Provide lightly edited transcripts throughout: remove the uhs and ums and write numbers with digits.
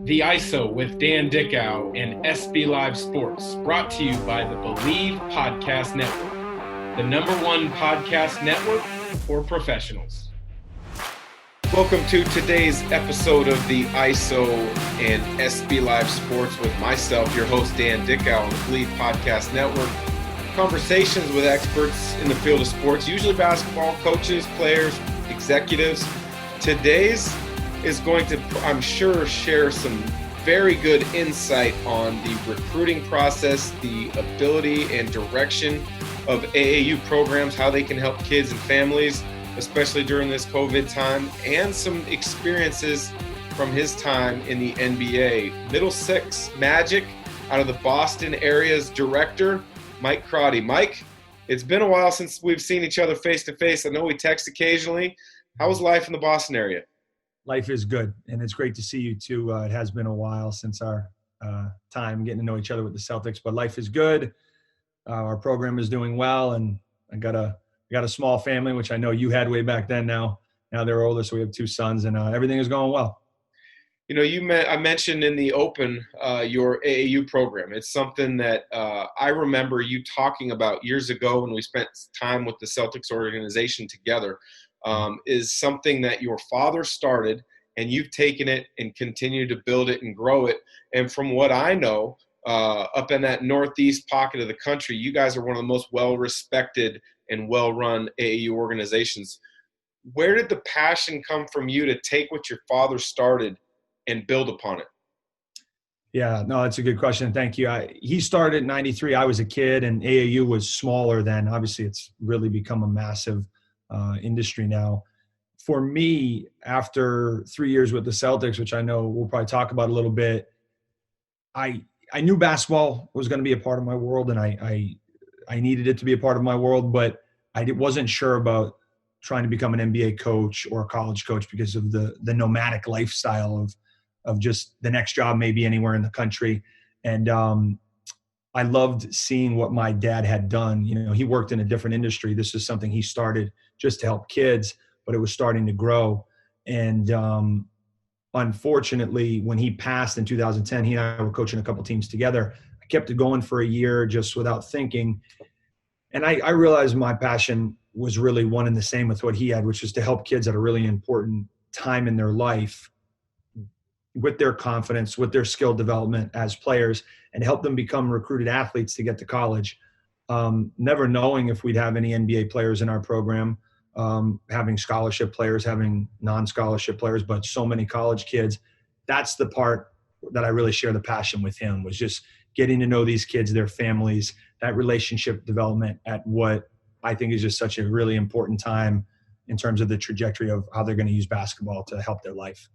The ISO with Dan Dickau and SB Live Sports, brought to you by the Believe Podcast Network, the #1 podcast network for professionals. Welcome to today's episode of the ISO and SB Live Sports with myself, your host Dan Dickau on the Believe Podcast Network. Conversations with experts in the field of sports, usually basketball coaches, players, executives. Today's is going to, I'm sure, share some very good insight on the recruiting process, the ability and direction of AAU programs, how they can help kids and families, especially during this COVID time, and some experiences from his time in the NBA. Middlesex Magic, out of the Boston area's director, Mike Crotty. Mike, it's been a while since we've seen each other face to face. I know we text occasionally. How was life in the Boston area? Life is good, and it's great to see you too. It has been a while since our time getting to know each other with the Celtics, but life is good. Our program is doing well, and I got a small family, which I know you had way back then. Now they're older, so we have 2 sons, and everything is going well. You know, I mentioned in the open your AAU program. It's something that I remember you talking about years ago when we spent time with the Celtics organization together. Is something that your father started, and you've taken it and continued to build it and grow it. And from what I know, up in that northeast pocket of the country, you guys are one of the most well-respected and well-run AAU organizations. Where did the passion come from you to take what your father started and build upon it? Yeah, no, that's a good question. Thank you. He started in '93. I was a kid, and AAU was smaller then. Obviously, it's really become a massive industry now. For me, after 3 years with the Celtics, which I know we'll probably talk about a little bit, I knew basketball was going to be a part of my world, and I needed it to be a part of my world, but I wasn't sure about trying to become an NBA coach or a college coach because of the nomadic lifestyle of just the next job maybe anywhere in the country. And I loved seeing what my dad had done. You know, he worked in a different industry. This is something he started just to help kids, but it was starting to grow. And unfortunately, when he passed in 2010, he and I were coaching a couple teams together. I kept it going for a year just without thinking. And I realized my passion was really one and the same with what he had, which was to help kids at a really important time in their life with their confidence, with their skill development as players, and help them become recruited athletes to get to college. Never knowing if we'd have any NBA players in our program, having scholarship players, having non-scholarship players, but so many college kids. That's the part that I really share the passion with him, was just getting to know these kids, their families, that relationship development at what I think is just such a really important time in terms of the trajectory of how they're going to use basketball to help their life.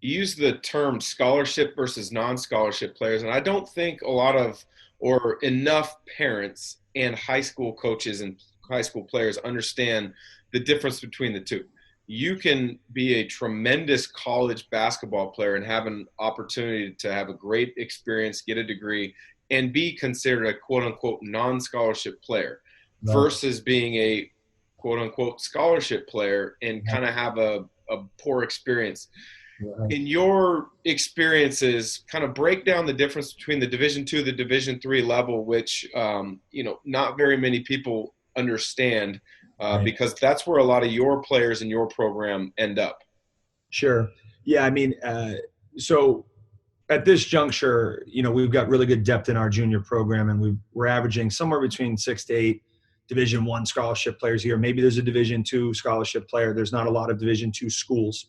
You use the term scholarship versus non-scholarship players, and I don't think a lot of or enough parents and high school coaches and high school players understand the difference between the two. You can be a tremendous college basketball player and have an opportunity to have a great experience, get a degree, and be considered a quote-unquote non-scholarship player versus being a quote-unquote scholarship player and kind of have a poor experience. Right. In your experiences, kind of break down the difference between the Division II, the Division III level, which not very many people understand, right, because that's where a lot of your players in your program end up. Sure. Yeah, I mean, so at this juncture, we've got really good depth in our junior program, and we're averaging somewhere between 6 to 8 Division I scholarship players here. Maybe there's a Division II scholarship player. There's not a lot of Division II schools.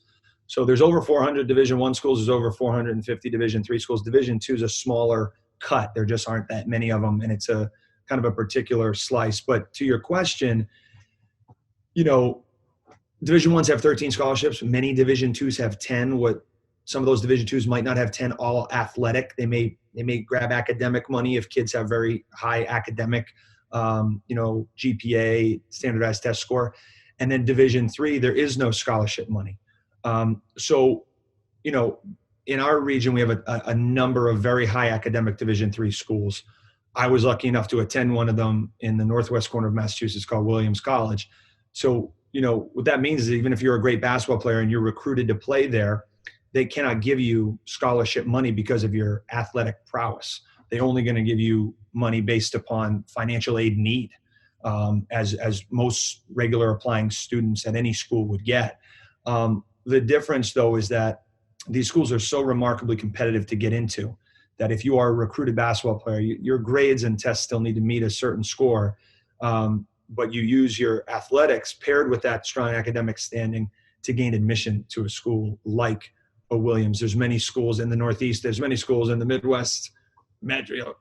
So there's over 400 Division I schools. There's over 450 Division III schools. Division II is a smaller cut. There just aren't that many of them, and it's a kind of a particular slice. But to your question, Division I's have 13 scholarships. Many Division IIs have 10. What some of those Division IIs might not have 10 all athletic. They may grab academic money if kids have very high academic, GPA, standardized test score. And then Division III, there is no scholarship money. In our region, we have a number of very high academic Division III schools. I was lucky enough to attend one of them in the northwest corner of Massachusetts called Williams College. So, what that means is even if you're a great basketball player and you're recruited to play there, they cannot give you scholarship money because of your athletic prowess. They're only going to give you money based upon financial aid need, as most regular applying students at any school would get. The difference, though, is that these schools are so remarkably competitive to get into that if you are a recruited basketball player, your grades and tests still need to meet a certain score, but you use your athletics paired with that strong academic standing to gain admission to a school like a Williams. There's many schools in the Northeast. There's many schools in the Midwest,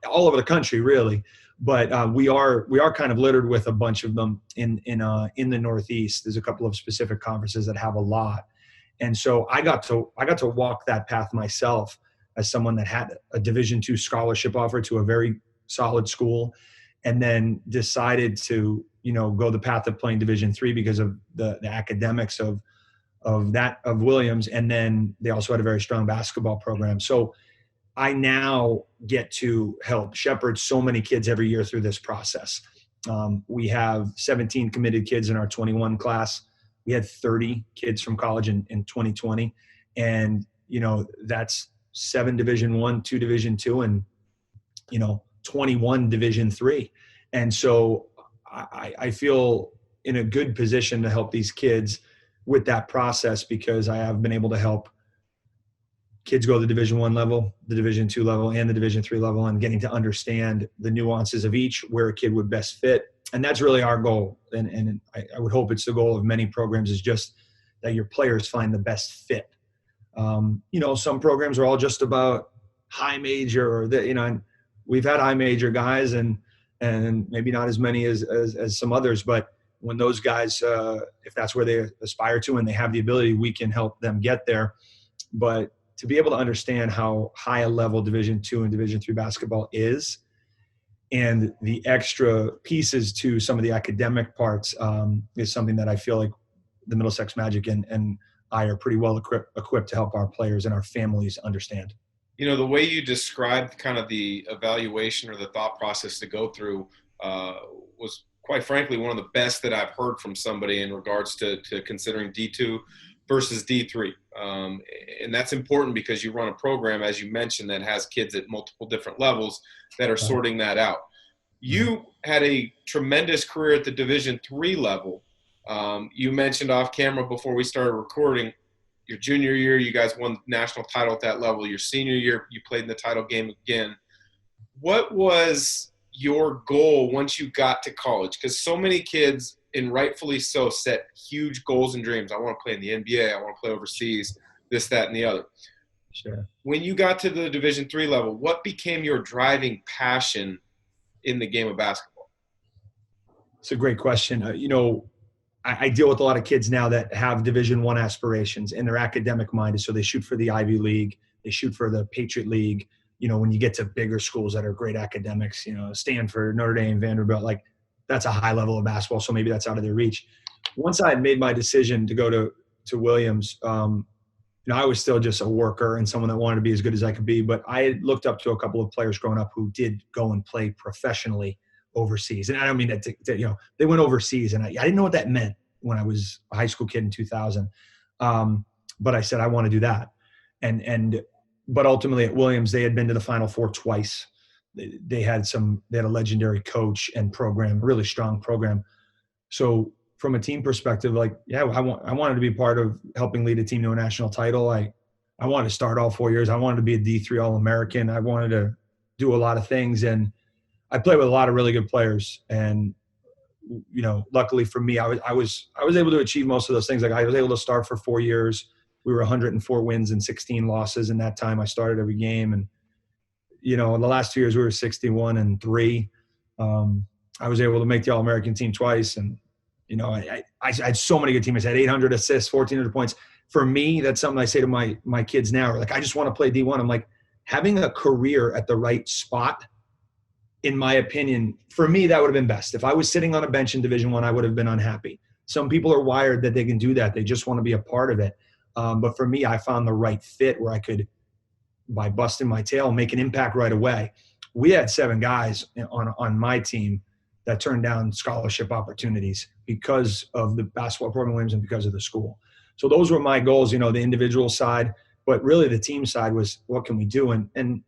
all over the country, really. But we are kind of littered with a bunch of them in the Northeast. There's a couple of specific conferences that have a lot, and so I got to walk that path myself as someone that had a Division II scholarship offer to a very solid school, and then decided to go the path of playing Division III because of the academics of Williams, and then they also had a very strong basketball program. So I now get to help shepherd so many kids every year through this process. We have 17 committed kids in our 21 class. We had 30 kids from college in 2020. And, that's 7 Division I, 2 Division II, and, 21 Division III. And so I feel in a good position to help these kids with that process because I have been able to help kids go to the Division I level, the Division II level, and the Division III level, and getting to understand the nuances of each, where a kid would best fit. And that's really our goal. And I would hope it's the goal of many programs, is just that your players find the best fit. Some programs are all just about high major, and we've had high major guys and maybe not as many as some others, but when those guys, if that's where they aspire to and they have the ability, we can help them get there. But to be able to understand how high a level Division II and Division III basketball is, and the extra pieces to some of the academic parts, is something that I feel like the Middlesex Magic and I are pretty well equipped to help our players and our families understand. The way you described kind of the evaluation or the thought process to go through was, quite frankly, one of the best that I've heard from somebody in regards to considering D2 versus D3. And that's important because you run a program, as you mentioned, that has kids at multiple different levels that are sorting that out. You had a tremendous career at the Division III level. You mentioned off camera before we started recording, your junior year, you guys won the national title at that level. Your senior year, you played in the title game again. What was your goal once you got to college? Because so many kids, and rightfully so, set huge goals and dreams. I want to play in the NBA. I want to play overseas, this, that, and the other. Sure. When you got to the Division III level, what became your driving passion in the game of basketball? It's a great question. I deal with a lot of kids now that have Division I aspirations and they're academic minded. So they shoot for the Ivy League. They shoot for the Patriot League. When you get to bigger schools that are great academics, Stanford, Notre Dame, Vanderbilt, like that's a high level of basketball. So maybe that's out of their reach. Once I had made my decision to go to Williams, I was still just a worker and someone that wanted to be as good as I could be. But I had looked up to a couple of players growing up who did go and play professionally overseas. And I don't mean that they went overseas, and I didn't know what that meant when I was a high school kid in 2000. But I said, I want to do that. But ultimately at Williams, they had been to the Final Four twice. They had a legendary coach and program, really strong program. So from a team perspective, I wanted to be part of helping lead a team to a national title. I wanted to start all 4 years. I wanted to be a D3 All-American. I wanted to do a lot of things. And I played with a lot of really good players. And, luckily for me, I was able to achieve most of those things. Like I was able to start for 4 years. We were 104 wins and 16 losses in that time. I started every game. And, in the last 2 years, we were 61-3. I was able to make the All-American team twice. And, I had so many good teammates. I had 800 assists, 1,400 points. For me, that's something I say to my kids now. I just want to play D1. I'm like, having a career at the right spot, in my opinion, for me, that would have been best. If I was sitting on a bench in Division I, I would have been unhappy. Some people are wired that they can do that. They just want to be a part of it. But for me, I found the right fit where I could, by busting my tail, make an impact right away. We had 7 guys on my team that turned down scholarship opportunities because of the basketball program at Williams and because of the school. So those were my goals, the individual side. But really the team side was, what can we do? And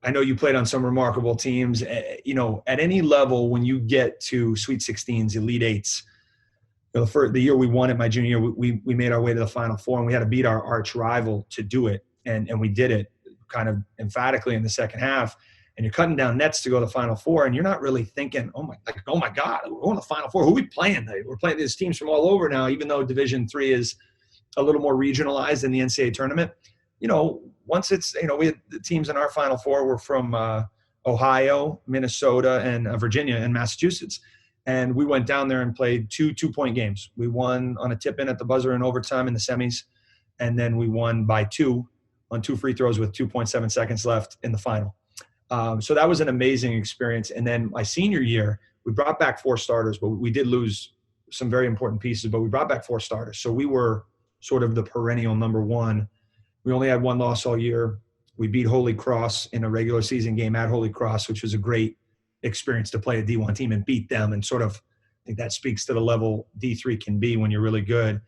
I know you played on some remarkable teams. At any level, when you get to Sweet 16s, Elite Eights, for the year we won it, my junior year, we made our way to the Final Four, and we had to beat our arch rival to do it. And we did it kind of emphatically in the second half. And you're cutting down nets to go to the Final Four, and you're not really thinking, oh my God, we're going to the Final Four. Who are we playing? We're playing these teams from all over now, even though Division III is a little more regionalized in the NCAA tournament. Once it's, we had the teams in our Final Four were from Ohio, Minnesota, and Virginia and Massachusetts. And we went down there and played two-point games. We won on a tip-in at the buzzer in overtime in the semis, and then we won by 2 on 2 free throws with 2.7 seconds left in the final. So that was an amazing experience. And then my senior year, we brought back 4 starters, but we did lose some very important pieces, but we brought back 4 starters. So we were sort of the perennial number 1. We only had 1 loss all year. We beat Holy Cross in a regular season game at Holy Cross, which was a great experience to play a D1 team and beat them. And sort of, I think that speaks to the level D3 can be when you're really good.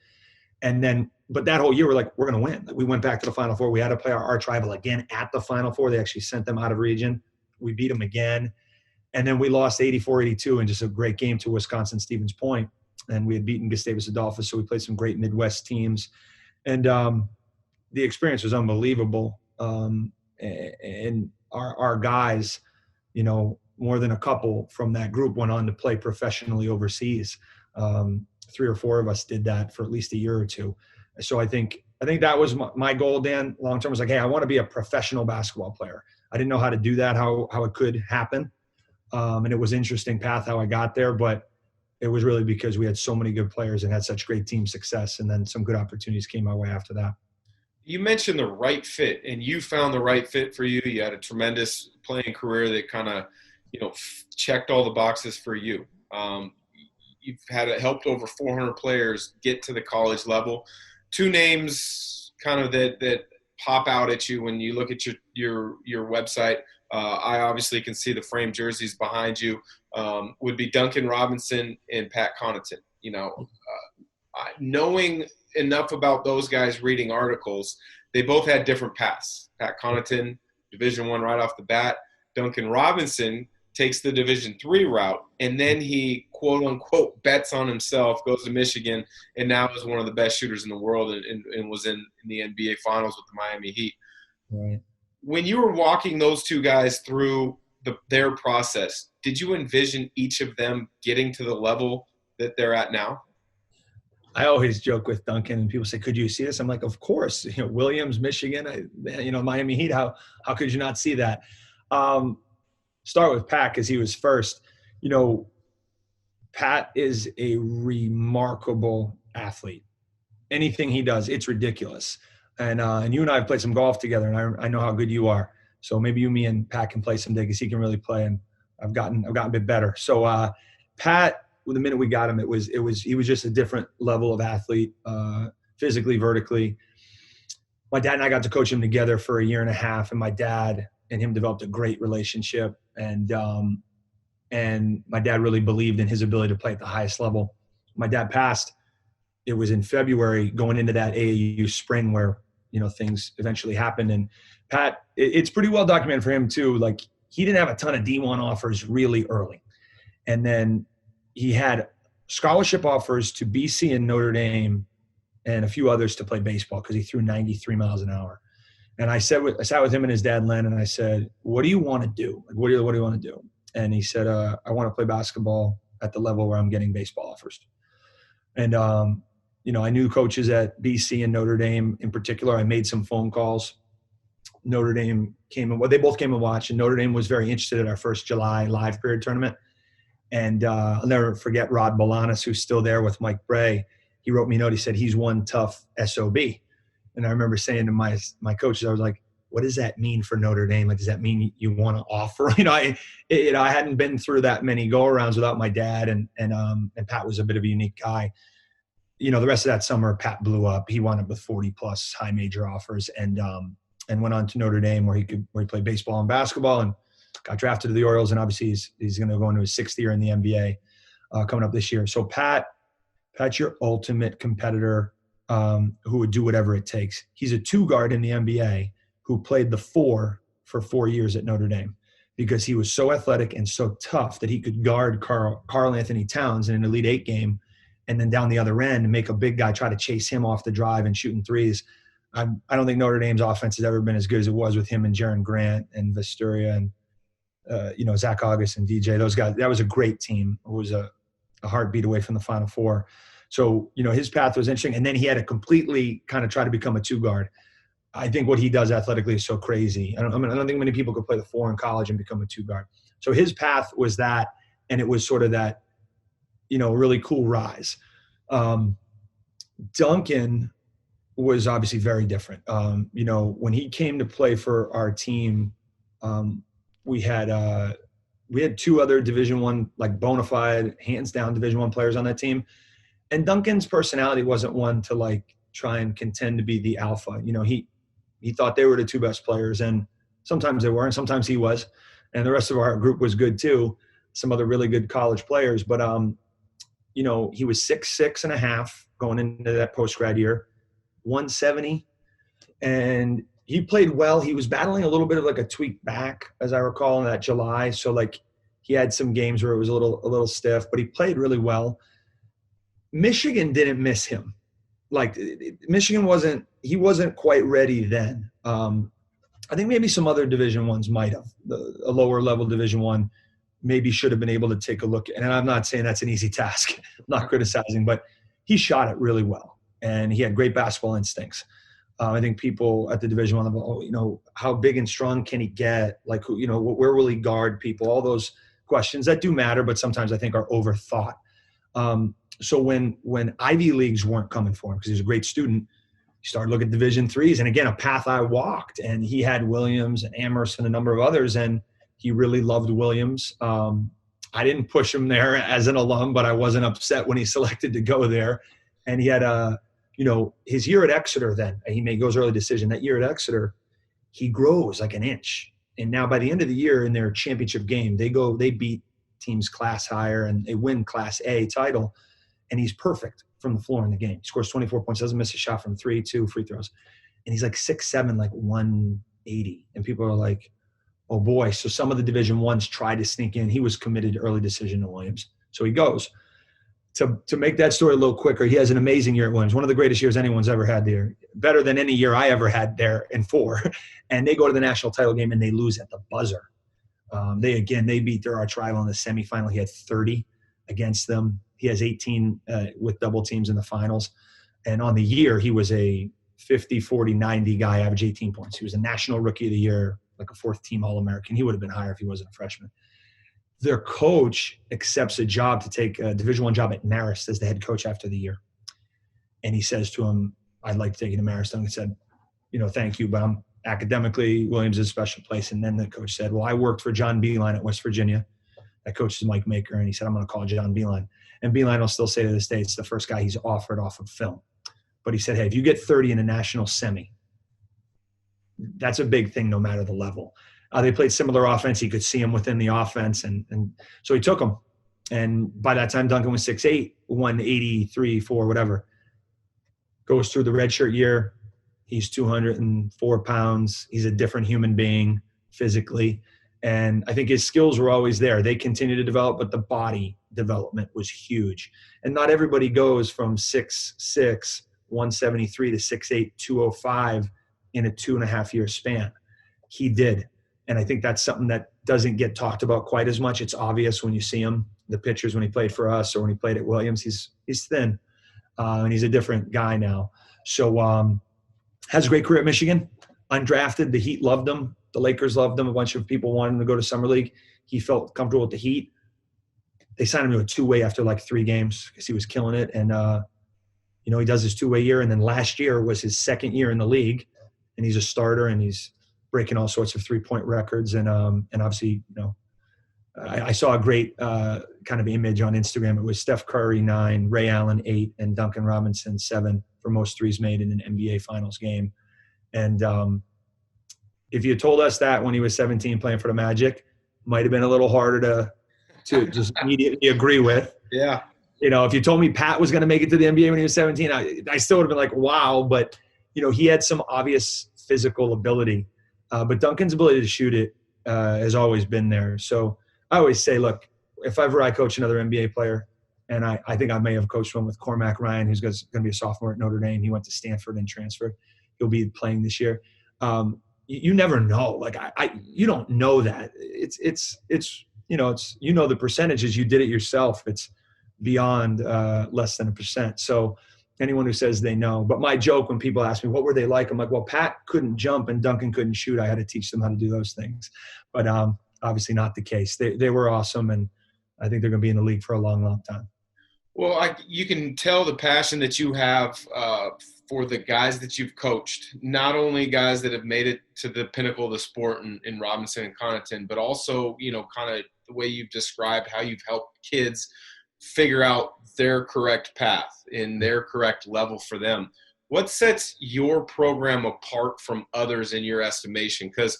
And then, but that whole year, we're like, we're going to win. We went back to the Final Four. We had to play our arch rival again at the Final Four. They actually sent them out of region. We beat them again. And then we lost 84-82 in just a great game to Wisconsin Stevens Point. And we had beaten Gustavus Adolphus. So we played some great Midwest teams. And the experience was unbelievable. And our guys, more than a couple from that group went on to play professionally overseas. 3 or 4 of us did that for at least a year or 2. So I think that was my goal, Dan, long term, was like, hey, I want to be a professional basketball player. I didn't know how to do that, how it could happen. And it was an interesting path how I got there, but it was really because we had so many good players and had such great team success. And then some good opportunities came my way after that. You mentioned the right fit, and you found the right fit for you. You had a tremendous playing career that kind of, checked all the boxes for you. You've helped over 400 players get to the college level. 2 names kind of that pop out at you when you look at your website. I obviously can see the framed jerseys behind you. Would be Duncan Robinson and Pat Connaughton. Knowing enough about those guys, reading articles, they both had different paths. Pat Connaughton, Division I right off the bat. Duncan Robinson takes the Division III route, and then he, quote unquote, bets on himself, goes to Michigan, and now is one of the best shooters in the world and was in the NBA Finals with the Miami Heat. Right. When you were walking those 2 guys through their process, did you envision each of them getting to the level that they're at now? I always joke with Duncan, and people say, could you see this? I'm like, of course. Williams, Michigan, Miami Heat, how could you not see that? Start with Pat because he was first. Pat is a remarkable athlete. Anything he does, it's ridiculous. And you and I have played some golf together, and I know how good you are. So maybe me and Pat can play someday because he can really play, and I've gotten a bit better. So Pat, the minute we got him, he was just a different level of athlete, physically, vertically. My dad and I got to coach him together for a year and a half, and my dad and him developed a great relationship. And my dad really believed in his ability to play at the highest level. My dad passed. It was in February going into that AAU spring where, things eventually happened. And Pat, it's pretty well documented for him too. Like, he didn't have a ton of D1 offers really early. And then he had scholarship offers to BC and Notre Dame and a few others to play baseball because he threw 93 miles an hour. And I sat with him and his dad, Len, and I said, what do you want to do? Like, what do you want to do? And he said, I want to play basketball at the level where I'm getting baseball offers. And, I knew coaches at BC and Notre Dame in particular. I made some phone calls. Notre Dame they both came and watched, and Notre Dame was very interested in our first July live period tournament. And I'll never forget Rod Bolanis, who's still there with Mike Bray. He wrote me a note. He said, he's one tough SOB. And I remember saying to my coaches, I was like, what does that mean for Notre Dame? Like, does that mean you want to offer? I hadn't been through that many go-arounds without my dad, and Pat was a bit of a unique guy. The rest of that summer, Pat blew up. He wound up with 40-plus high major offers, and went on to Notre Dame where he played baseball and basketball, and got drafted to the Orioles. And obviously he's going to go into his 6th year in the NBA coming up this year. So Pat's your ultimate competitor. who would do whatever it takes. He's a two guard in the NBA who played the four for 4 years at Notre Dame because he was so athletic and so tough that he could guard Karl Anthony Towns in an Elite Eight game and then down the other end and make a big guy try to chase him off the drive and shooting threes. I don't think Notre Dame's offense has ever been as good as it was with him and Jaren Grant and Vesturia and Zach August and DJ. Those guys, that was a great team. It was a heartbeat away from the Final Four. So, his path was interesting. And then he had to completely kind of try to become a two guard. I think what he does athletically is so crazy. I don't think many people could play the four in college and become a two guard. So his path was that, and it was sort of that, really cool rise. Duncan was obviously very different. When he came to play for our team, we had two other Division I, like bona fide, hands down Division I players on that team. And Duncan's personality wasn't one to like try and contend to be the alpha. He thought they were the two best players, and sometimes they were, and sometimes he was. And the rest of our group was good too, some other really good college players. But, he was 6'6.5" going into that post-grad year, 170. And he played well. He was battling a little bit of like a tweaked back, as I recall, in that July. So like he had some games where it was a little stiff, but he played really well. Michigan didn't miss him. Like Michigan wasn't quite ready then. I think maybe some other Division I's might have. A lower level Division I maybe should have been able to take a look. And I'm not saying that's an easy task. I'm not criticizing, but he shot it really well. And he had great basketball instincts. I think people at the Division I level, how big and strong can he get? Like, where will he guard people? All those questions that do matter, but sometimes I think are overthought. So when Ivy Leagues weren't coming for him, because he was a great student, he started looking at Division IIIs. And again, a path I walked. And he had Williams and Amherst and a number of others, and he really loved Williams. I didn't push him there as an alum, but I wasn't upset when he selected to go there. And he had his year at Exeter then, he goes early decision. That year at Exeter, he grows like an inch. And now by the end of the year in their championship game, they beat teams class higher and they win Class A title. And he's perfect from the floor in the game. He scores 24 points, doesn't miss a shot from 3, 2 free throws. And he's like 6'7", like 180. And people are like, oh boy. So some of the Division I's tried to sneak in. He was committed to early decision to Williams. So he goes. To make that story a little quicker, he has an amazing year at Williams, one of the greatest years anyone's ever had there, better than any year I ever had there in 4. And they go to the national title game and they lose at the buzzer. They beat their arch rival in the semifinal. He had 30 against them. He has 18 with double teams in the finals. And on the year, he was a 50, 40, 90 guy, average 18 points. He was a national rookie of the year, like a 4th team All-American. He would have been higher if he wasn't a freshman. Their coach accepts a job to take a Division I job at Marist as the head coach after the year. And he says to him, I'd like to take you to Marist. And he said, thank you, but academically, Williams is a special place. And then the coach said, well, I worked for John Beilein at West Virginia. That coach is Mike Maker. And he said, I'm going to call John Beilein. And Beilein will still say to this day, it's the first guy he's offered off of film. But he said, hey, if you get 30 in a national semi, that's a big thing no matter the level. They played similar offense. He could see him within the offense. And so he took him. And by that time, Duncan was 6'8", 183, 4, whatever. Goes through the redshirt year. He's 204 pounds. He's a different human being physically. And I think his skills were always there. They continue to develop, but the body development was huge. And not everybody goes from 6'6", 173 to 6'8", 205 in a 2.5-year span. He did. And I think that's something that doesn't get talked about quite as much. It's obvious when you see him, the pictures when he played for us or when he played at Williams. He's thin, and he's a different guy now. So has a great career at Michigan. Undrafted, the Heat loved him. The Lakers loved him. A bunch of people wanted him to go to Summer League. He felt comfortable with the Heat. They signed him to a 2-way after like 3 games because he was killing it. And, he does his 2-way year. And then last year was his 2nd year in the league. And he's a starter and he's breaking all sorts of 3-point records. And obviously, I saw a great kind of image on Instagram. It was Steph Curry 9, Ray Allen 8, and Duncan Robinson 7 for most threes made in an NBA Finals game. And if you told us that when he was 17 playing for the Magic, might have been a little harder to just immediately agree with. Yeah. If you told me Pat was going to make it to the NBA when he was 17, I still would have been like, wow. But, he had some obvious physical ability. But Duncan's ability to shoot it has always been there. So I always say, look, if ever I coach another NBA player, and I think I may have coached one with Cormac Ryan, who's going to be a sophomore at Notre Dame. He went to Stanford and transferred. He'll be playing this year. You never know. Like you don't know that. It's the percentages. You did it yourself. It's beyond less than 1%. So anyone who says they know. But my joke when people ask me, what were they like? I'm like, well, Pat couldn't jump and Duncan couldn't shoot. I had to teach them how to do those things. But obviously not the case. They were awesome, and I think they're going to be in the league for a long, long time. Well, you can tell the passion that you have for the guys that you've coached, not only guys that have made it to the pinnacle of the sport in Robinson and Connaughton, but also, kind of the way you've described how you've helped kids figure out their correct path in their correct level for them. What sets your program apart from others in your estimation? Because,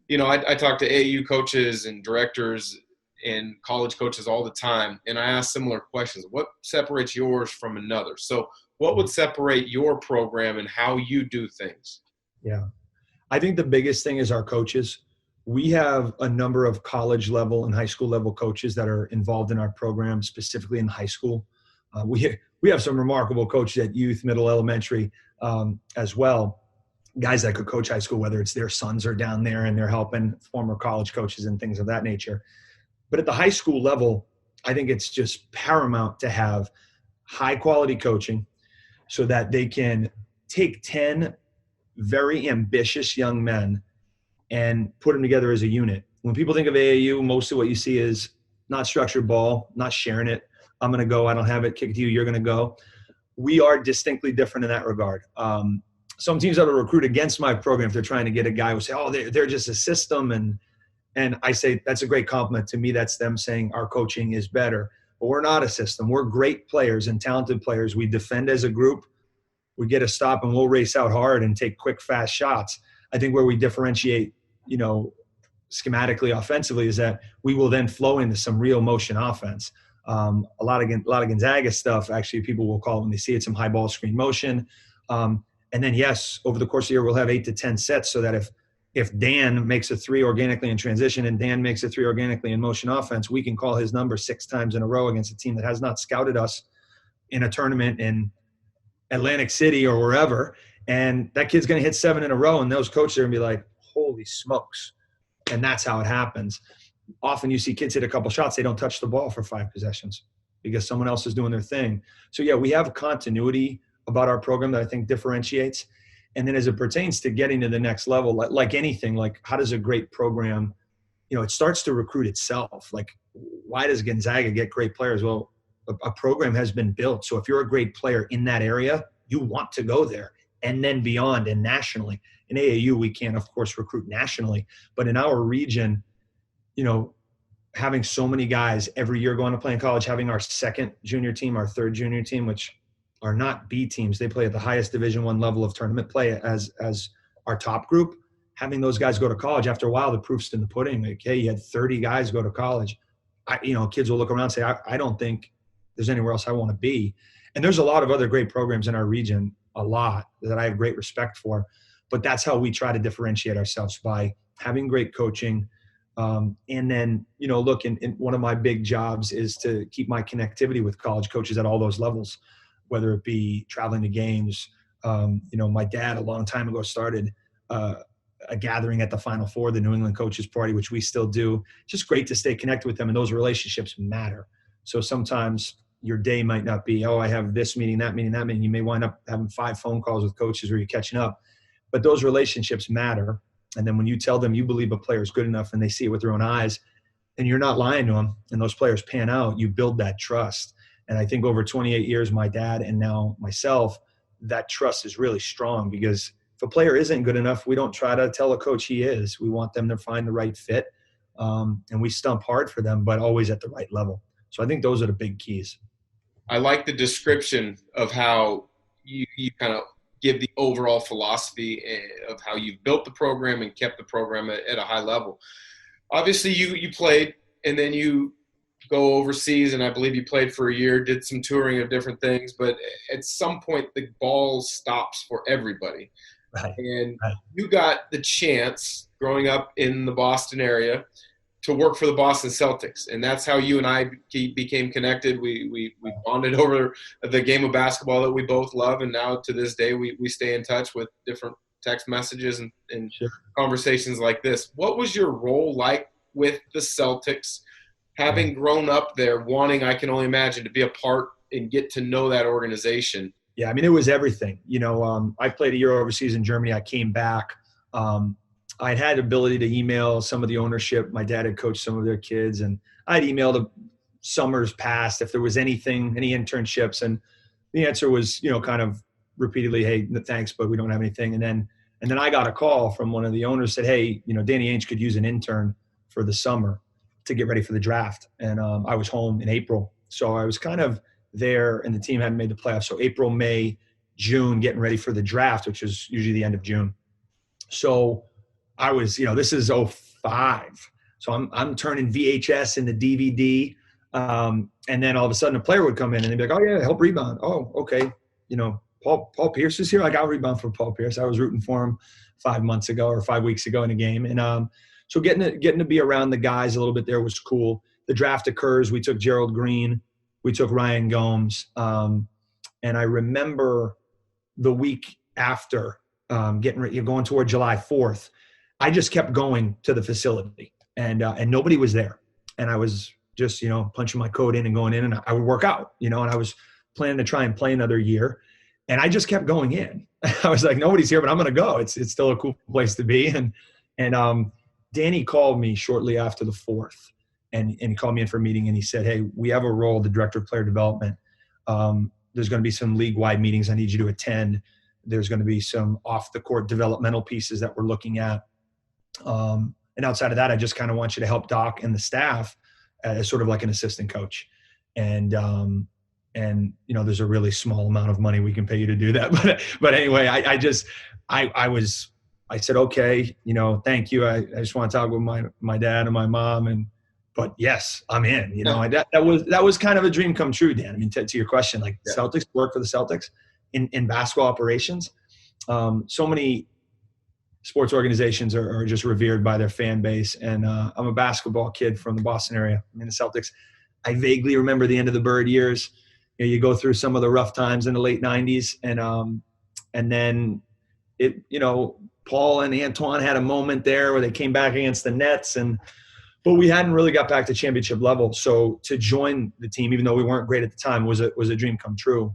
I talk to AAU coaches and directors and college coaches all the time, and I ask similar questions. What separates yours from another? So what would separate your program and how you do things? Yeah. I think the biggest thing is our coaches. We have a number of college level and high school level coaches that are involved in our program, specifically in high school. We have some remarkable coaches at youth, middle, elementary as well. Guys that could coach high school, whether it's their sons are down there and they're helping former college coaches and things of that nature. But at the high school level, I think it's just paramount to have high quality coaching so that they can take 10 very ambitious young men and put them together as a unit. When people think of AAU, most of what you see is not structured ball, not sharing it. I'm going to go. I don't have it. Kick it to you. You're going to go. We are distinctly different in that regard. Some teams that will recruit against my program if they're trying to get a guy who say, oh, they're just a system. And I say, that's a great compliment. To me, that's them saying our coaching is better. But we're not a system. We're great players and talented players. We defend as a group. We get a stop and we'll race out hard and take quick, fast shots. I think where we differentiate, schematically, offensively, is that we will then flow into some real motion offense. A lot of Gonzaga stuff, actually, people will call it when they see it some high ball screen motion. And then, yes, over the course of the year, we'll have 8 to 10 sets so that if Dan makes a 3 organically in transition and Dan makes a 3 organically in motion offense, we can call his number 6 times in a row against a team that has not scouted us in a tournament in Atlantic City or wherever. And that kid's going to hit 7 in a row, and those coaches are going to be like, holy smokes. And that's how it happens. Often you see kids hit a couple shots, they don't touch the ball for 5 possessions because someone else is doing their thing. So, yeah, we have continuity about our program that I think differentiates. And then as it pertains to getting to the next level, like anything, like how does a great program, it starts to recruit itself. Like, why does Gonzaga get great players? Well, a program has been built. So if you're a great player in that area, you want to go there and then beyond and nationally. In AAU, we can't, of course, recruit nationally. But in our region, having so many guys every year going to play in college, having our 2nd junior team, our 3rd junior team, which are not B teams. They play at the highest Division I level of tournament play as our top group. Having those guys go to college, after a while, the proof's in the pudding. Like, hey, you had 30 guys go to college. Kids will look around and say, I don't think there's anywhere else I want to be. And there's a lot of other great programs in our region, a lot, that I have great respect for. But that's how we try to differentiate ourselves, by having great coaching. And then, look, in one of my big jobs is to keep my connectivity with college coaches at all those levels, whether it be traveling to games. My dad a long time ago started a gathering at the Final Four, the New England Coaches Party, which we still do. Just great to stay connected with them, and those relationships matter. So sometimes your day might not be, I have this meeting, that meeting, that meeting. You may wind up having 5 phone calls with coaches where you're catching up. But those relationships matter. And then when you tell them you believe a player is good enough and they see it with their own eyes and you're not lying to them and those players pan out, you build that trust. And I think over 28 years, my dad and now myself, that trust is really strong, because if a player isn't good enough, we don't try to tell a coach he is. We want them to find the right fit. And we stump hard for them, but always at the right level. So I think those are the big keys. I like the description of how you kind of give the overall philosophy of how you've built the program and kept the program at a high level. Obviously, you played, and then you go overseas, and I believe you played for a year, did some touring of different things, but at some point the ball stops for everybody. Right. And Right. you got the chance growing up in the Boston area to work for the Boston Celtics. And that's how you and I became connected. We bonded over the game of basketball that we both love. And now to this day, we stay in touch with different text messages and Sure. conversations like this. What was your role like with the Celtics, having grown up there, wanting, I can only imagine, to be a part and get to know that organization? Yeah, I mean, it was everything. I played a year overseas in Germany. I came back. I had ability to email some of the ownership. My dad had coached some of their kids, and I'd emailed summers past if there was anything, any internships. And the answer was, kind of repeatedly, hey, thanks, but we don't have anything. And then I got a call from one of the owners, said, hey, Danny Ainge could use an intern for the summer to get ready for the draft. And I was home in April. So I was kind of there, and the team hadn't made the playoffs. So April, May, June, getting ready for the draft, which is usually the end of June. So I was, this is 05. So I'm turning VHS into DVD. And then all of a sudden a player would come in and they'd be like, oh yeah, help rebound. Oh, okay. Paul Pierce is here. Like, I'll rebound for Paul Pierce. I was rooting for him 5 months ago or 5 weeks ago in a game. And so getting to be around the guys a little bit there was cool. The draft occurs. We took Gerald Green. We took Ryan Gomes. And I remember the week after going toward July 4th, I just kept going to the facility and nobody was there. And I was just, punching my code in and going in, and I would work out, and I was planning to try and play another year. And I just kept going in. I was like, nobody's here, but I'm going to go. It's still a cool place to be. And Danny called me shortly after the 4th and he called me in for a meeting, and he said, hey, we have a role, the director of player development. There's going to be some league-wide meetings I need you to attend. There's going to be some off-the-court developmental pieces that we're looking at. And outside of that, I just kind of want you to help Doc and the staff as sort of like an assistant coach. And there's a really small amount of money we can pay you to do that. But anyway, I said, okay, thank you. I just want to talk with my dad and my mom. But yes, I'm in, that was kind of a dream come true, Dan. I mean, to your question, like Celtics, work for the Celtics in basketball operations. So many sports organizations are just revered by their fan base. And I'm a basketball kid from the Boston area. I mean, the Celtics, I vaguely remember the end of the Bird years. You go through some of the rough times in the late 90s. And then Paul and Antoine had a moment there where they came back against the Nets, but we hadn't really got back to championship level. So to join the team, even though we weren't great at the time, was a dream come true.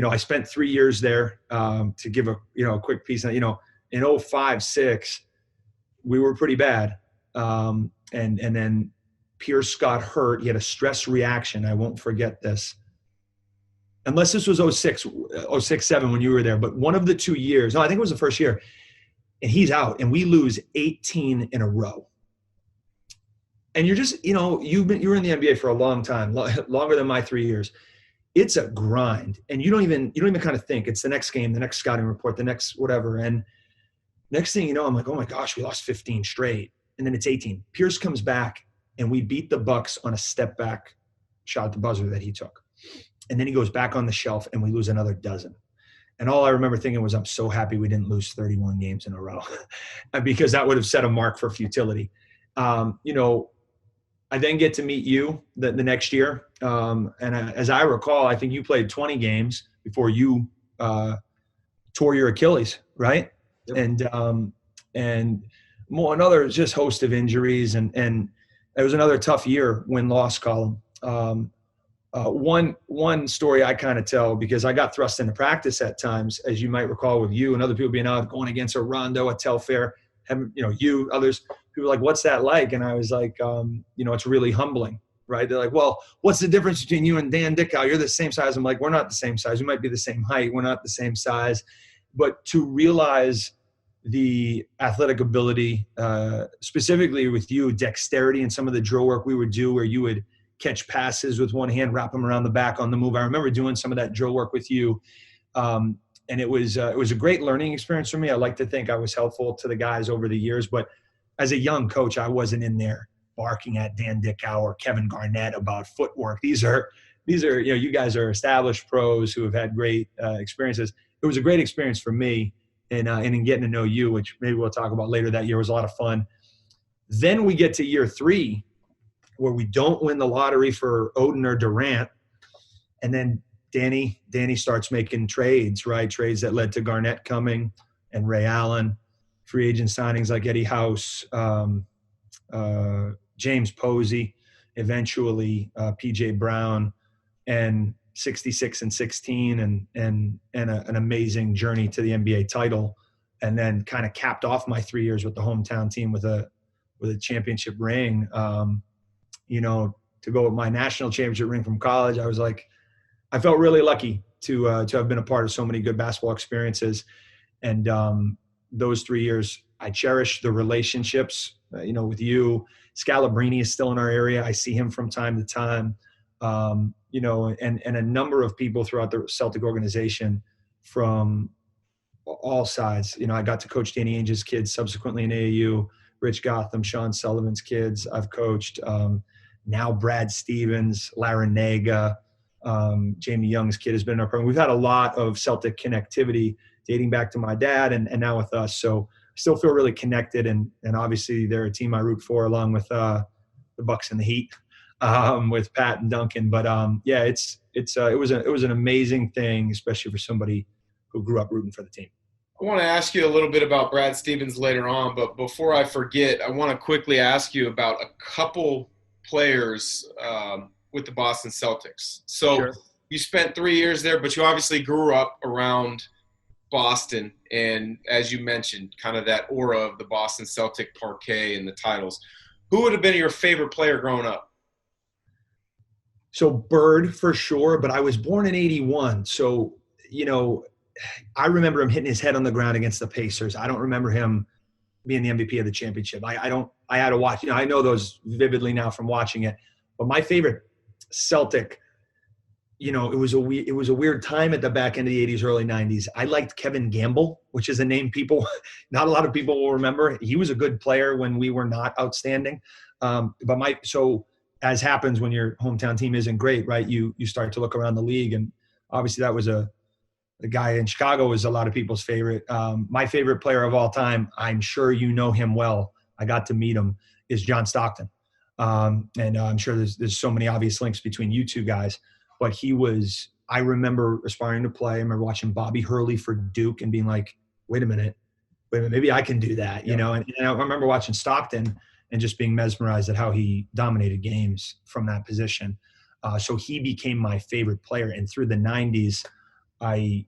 I spent 3 years there, to give a quick piece. In 05-06, we were pretty bad. And then Pierce got hurt. He had a stress reaction. I won't forget this. Unless this was 06-07 when you were there. But one of the 2 years, no, I think it was the first year, and he's out, and we lose 18 in a row. And you're just, you were in the NBA for a long time, longer than my 3 years. It's a grind, and you don't even kind of think it's the next game, the next scouting report, the next whatever. And next thing you know, I'm like, oh my gosh, we lost 15 straight. And then it's 18. Pierce comes back, and we beat the Bucks on a step back shot at the buzzer that he took. And then he goes back on the shelf, and we lose another dozen. And all I remember thinking was, I'm so happy we didn't lose 31 games in a row because that would have set a mark for futility. I then get to meet you the next year. As I recall, I think you played 20 games before you tore your Achilles, right? Yep. And another just host of injuries. And it was another tough year, win-loss column. One story I kind of tell, because I got thrust into practice at times, as you might recall, with you and other people being out going against a Rondo, a Telfair, you, others, people were like, what's that like? And I was like, it's really humbling, right? They're like, well, what's the difference between you and Dan Dickau? You're the same size. I'm like, we're not the same size. We might be the same height. We're not the same size. But to realize the athletic ability, specifically with you, dexterity and some of the drill work we would do where you would catch passes with one hand, wrap them around the back on the move. I remember doing some of that drill work with you. And it was a great learning experience for me. I like to think I was helpful to the guys over the years, but as a young coach, I wasn't in there barking at Dan Dickau or Kevin Garnett about footwork. These are you guys are established pros who have had great experiences. It was a great experience for me, and in getting to know you, which maybe we'll talk about later. That year was a lot of fun. Then we get to year 3, where we don't win the lottery for Odin or Durant, and then Danny starts making trades, right? Trades that led to Garnett coming and Ray Allen, free agent signings like Eddie House, James Posey, eventually PJ Brown, and 66 and 16, and an amazing journey to the NBA title, and then kind of capped off my 3 years with the hometown team with a championship ring. To go with my national championship ring from college, I was like, I felt really lucky to have been a part of so many good basketball experiences, and those 3 years I cherish the relationships. With you, Scalabrini is still in our area. I see him from time to time. And a number of people throughout the Celtic organization from all sides. I got to coach Danny Ainge's kids subsequently in AAU, Rich Gotham, Sean Sullivan's kids. I've coached now Brad Stevens, Larinaga, Jamie Young's kid has been in our program. We've had a lot of Celtic connectivity dating back to my dad and now with us. So I still feel really connected. And obviously they're a team I root for, along with the Bucks and the Heat. With Pat and Duncan, but it was an amazing thing, especially for somebody who grew up rooting for the team. I want to ask you a little bit about Brad Stevens later on, but before I forget, I want to quickly ask you about a couple players with the Boston Celtics. So Sure. You spent 3 years there, but you obviously grew up around Boston, and as you mentioned, kind of that aura of the Boston Celtic parquet and the titles. Who would have been your favorite player growing up? So Bird for sure, but I was born in 81. So, I remember him hitting his head on the ground against the Pacers. I don't remember him being the MVP of the championship. I had to watch, I know those vividly now from watching it, but my favorite Celtic, it was a weird time at the back end of the 80s, early 90s. I liked Kevin Gamble, which is a name not a lot of people will remember. He was a good player when we were not outstanding. As happens when your hometown team isn't great, right? You start to look around the league, and obviously that was the guy in Chicago was a lot of people's favorite. My favorite player of all time, I'm sure you know him well, I got to meet him, is John Stockton. And I'm sure there's so many obvious links between you two guys, but I remember aspiring to play. I remember watching Bobby Hurley for Duke and being like, wait a minute, maybe I can do that, And I remember watching Stockton and just being mesmerized at how he dominated games from that position. So he became my favorite player. And through the 90s, I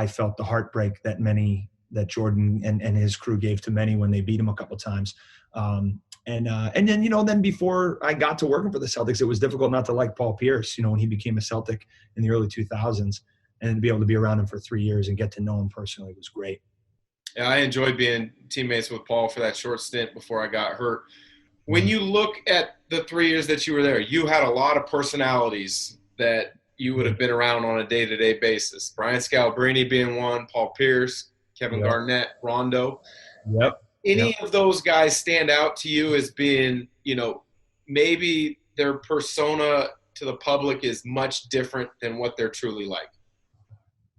felt the heartbreak that Jordan and his crew gave to many when they beat him a couple times. And then before I got to working for the Celtics, it was difficult not to like Paul Pierce, when he became a Celtic in the early 2000s, and to be able to be around him for 3 years and get to know him personally was great. Yeah, I enjoyed being teammates with Paul for that short stint before I got hurt. When you look at the 3 years that you were there, you had a lot of personalities that you would have been around on a day-to-day basis. Brian Scalabrine being one, Paul Pierce, Kevin Garnett, Rondo. Yep. Any of those guys stand out to you as being, maybe their persona to the public is much different than what they're truly like?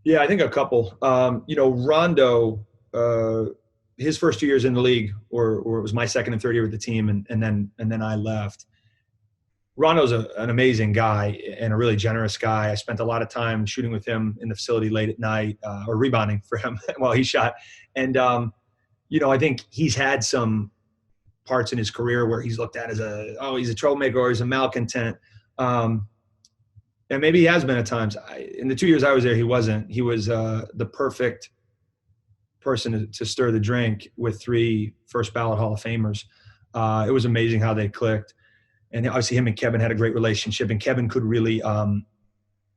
Yeah, I think a couple. Rondo, his first 2 years in the league, or it was my second and third year with the team, and then I left. Rondo's an amazing guy and a really generous guy. I spent a lot of time shooting with him in the facility late at night, or rebounding for him while he shot. And I think he's had some parts in his career where he's looked at as he's a troublemaker or he's a malcontent. And maybe he has been at times. In the 2 years I was there, he wasn't. He was the perfect person to stir the drink with 3 first ballot Hall of Famers. It was amazing how they clicked. And obviously him and Kevin had a great relationship, and Kevin could really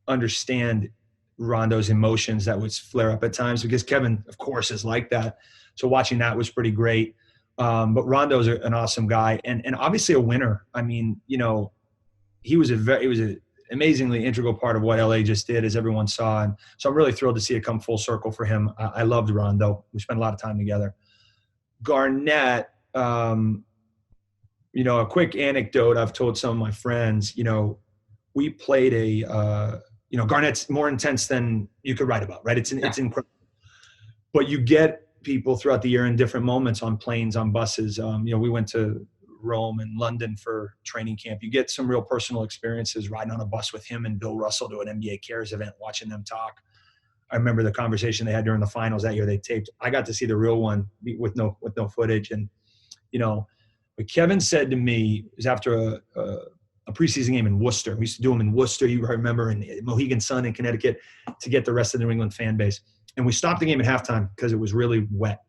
understand Rondo's emotions that would flare up at times, because Kevin, of course, is like that. So watching that was pretty great. But Rondo's an awesome guy and obviously a winner. I mean, he was an amazingly integral part of what LA just did, as everyone saw. And so I'm really thrilled to see it come full circle for him. I loved Rondo. We spent a lot of time together. Garnett, a quick anecdote I've told some of my friends, we played Garnett's more intense than you could write about, right? It's incredible. But you get people throughout the year in different moments on planes, on buses. We went to Rome and London for training camp. You get some real personal experiences riding on a bus with him and Bill Russell to an NBA Cares event, watching them talk. I remember the conversation they had during the finals that year. They taped. I got to see the real one with no footage. And, what Kevin said to me was after a preseason game in Worcester. We used to do them in Worcester, you remember, in Mohegan Sun in Connecticut, to get the rest of the New England fan base. And we stopped the game at halftime because it was really wet.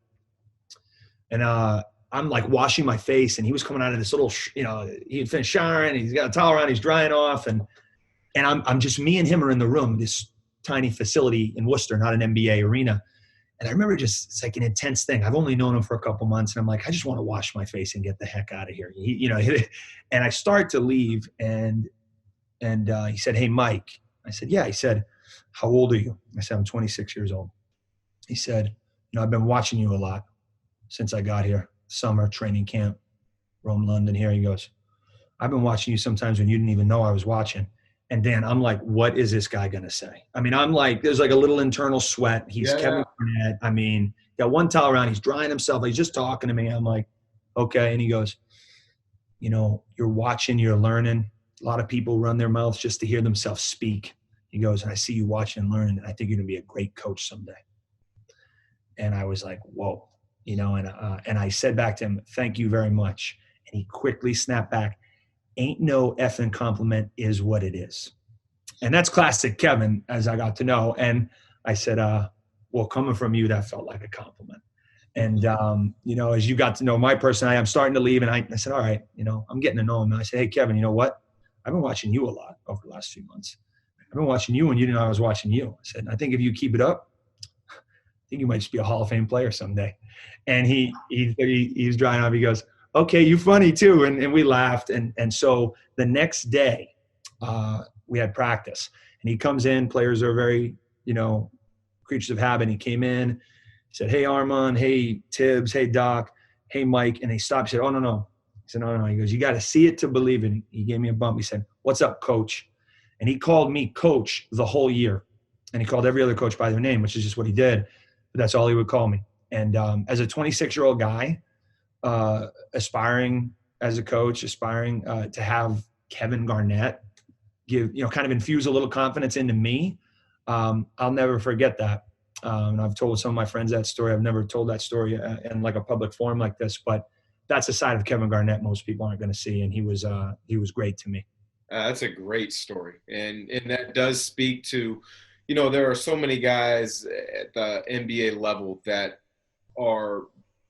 And I'm like washing my face, and he was coming out of this little, he had finished showering, he's got a towel around, he's drying off. And I'm just, me and him are in the room, this tiny facility in Worcester, not an NBA arena. And I remember it's like an intense thing. I've only known him for a couple months, and I'm like, I just want to wash my face and get the heck out of here. And I start to leave, and he said, "Hey, Mike." I said, "Yeah." He said, "How old are you?" I said, "I'm 26 years old." He said, "I've been watching you a lot since I got here, summer, training camp, Rome, London here." He goes, "I've been watching you sometimes when you didn't even know I was watching." And Dan, I'm like, what is this guy going to say? I mean, I'm like, there's like a little internal sweat. He's Kevin Garnett. I mean, got one towel around. He's drying himself. He's just talking to me. I'm like, okay. And he goes, you're watching, you're learning. A lot of people run their mouths just to hear themselves speak. He goes, and I see you watching and learning, and I think you're going to be a great coach someday. And I was like, whoa, and I said back to him, thank you very much. And he quickly snapped back. Ain't no effing compliment is what it is. And that's classic Kevin, as I got to know. And I said, well, coming from you, that felt like a compliment. And, as you got to know my personality, I'm starting to leave. And I said, all right, I'm getting to know him. And I said, hey, Kevin, you know what? I've been watching you a lot over the last few months. I've been watching you when you didn't know I was watching you. I said, I think if you keep it up, I think you might just be a Hall of Fame player someday. And he's drying off. He goes, okay, you funny too. And we laughed. And so the next day we had practice, and he comes in. Players are very, creatures of habit. He came in, he said, hey, Armand, hey, Tibbs, hey, Doc, hey, Mike. And he stopped. He said, oh, no. He said, no. He goes, you got to see it to believe it. He gave me a bump. He said, what's up, coach? And he called me coach the whole year. And he called every other coach by their name, which is just what he did. But that's all he would call me. And as a 26-year-old guy, aspiring as a coach, aspiring to have Kevin Garnett give, kind of infuse a little confidence into me. I'll never forget that. And I've told some of my friends that story. I've never told that story in like a public forum like this, but that's a side of Kevin Garnett most people aren't going to see. And he was great to me. That's a great story. And that does speak to, there are so many guys at the NBA level that are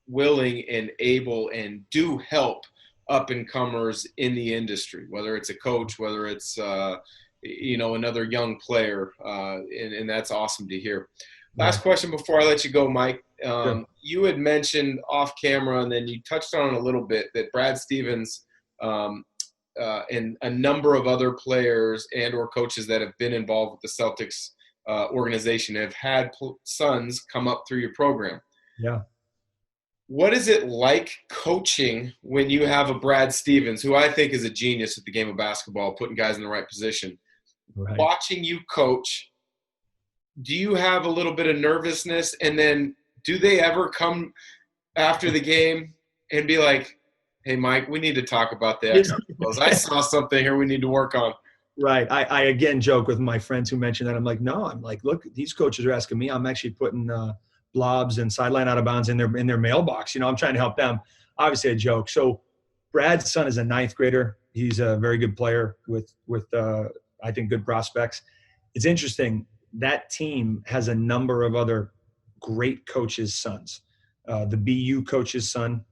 willing and able and do help up-and-comers in the industry, whether it's a coach, whether it's, another young player, and that's awesome to hear. Last question before I let you go, Mike. Sure. You had mentioned off camera, and then you touched on it a little bit, that Brad Stevens and a number of other players and or coaches that have been involved with the Celtics organization have had sons come up through your program. Yeah. What is it like coaching when you have a Brad Stevens, who I think is a genius at the game of basketball, putting guys in the right position, right. Watching you coach? Do you have a little bit of nervousness? And then do they ever come after the game and be like, hey, Mike, we need to talk about that. I saw something here we need to work on. Right. I again joke with my friends who mentioned that. I'm like, look, these coaches are asking me. I'm actually putting blobs and sideline out of bounds in their mailbox. I'm trying to help them. Obviously a joke. So Brad's son is a 9th grader. He's a very good player with I think good prospects. It's interesting. That team has a number of other great coaches' sons. The BU coach's son,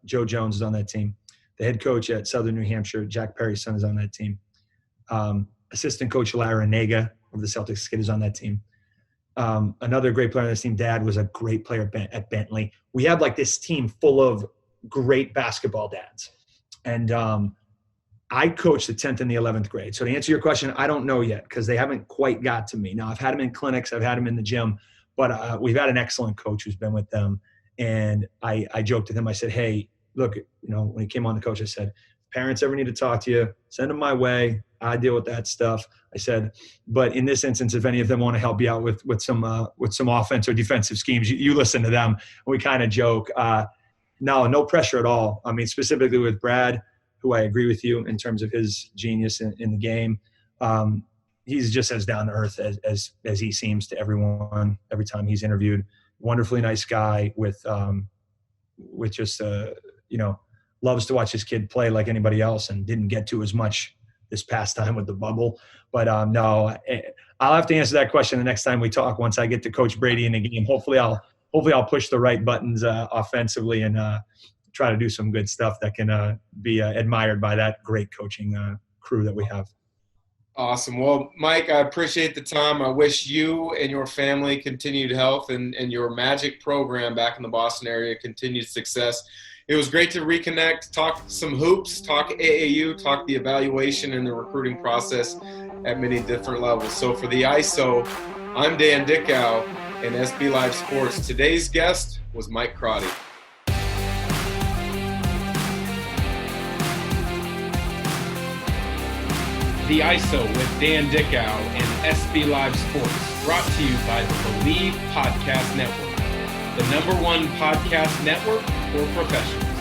Joe Jones, is on that team. The head coach at Southern New Hampshire, Jack Perry's son, is on that team. Assistant coach Lara Nega of the Celtics kid is on that team. Another great player on this team, Dad, was a great player at Bentley. We have like this team full of great basketball dads. And I coached the 10th and the 11th grade. So to answer your question, I don't know yet because they haven't quite got to me. Now, I've had them in clinics. I've had them in the gym. But we've had an excellent coach who's been with them. And I joked with him. I said, hey, look, when he came on the coach, I said, parents ever need to talk to you, send them my way. I deal with that stuff. I said, but in this instance, if any of them want to help you out with some offense or defensive schemes, you listen to them. And we kind of joke. No pressure at all. I mean, specifically with Brad, who I agree with you in terms of his genius in the game. He's just as down to earth as he seems to everyone every time he's interviewed. Wonderfully nice guy with just loves to watch his kid play like anybody else, and didn't get to as much this past time with the bubble. But no, I'll have to answer that question the next time we talk. Once I get to Coach Brady in the game, hopefully I'll push the right buttons offensively and try to do some good stuff that can be admired by that great coaching crew that we have. Awesome. Well, Mike, I appreciate the time. I wish you and your family continued health and your Magic program back in the Boston area continued success. It was great to reconnect, talk some hoops, talk AAU, talk the evaluation and the recruiting process at many different levels. So for the ISO, I'm Dan Dickau in SB Live Sports. Today's guest was Mike Crotty. The ISO with Dan Dickau and SB Live Sports, brought to you by the Believe Podcast Network, the #1 podcast network for professionals.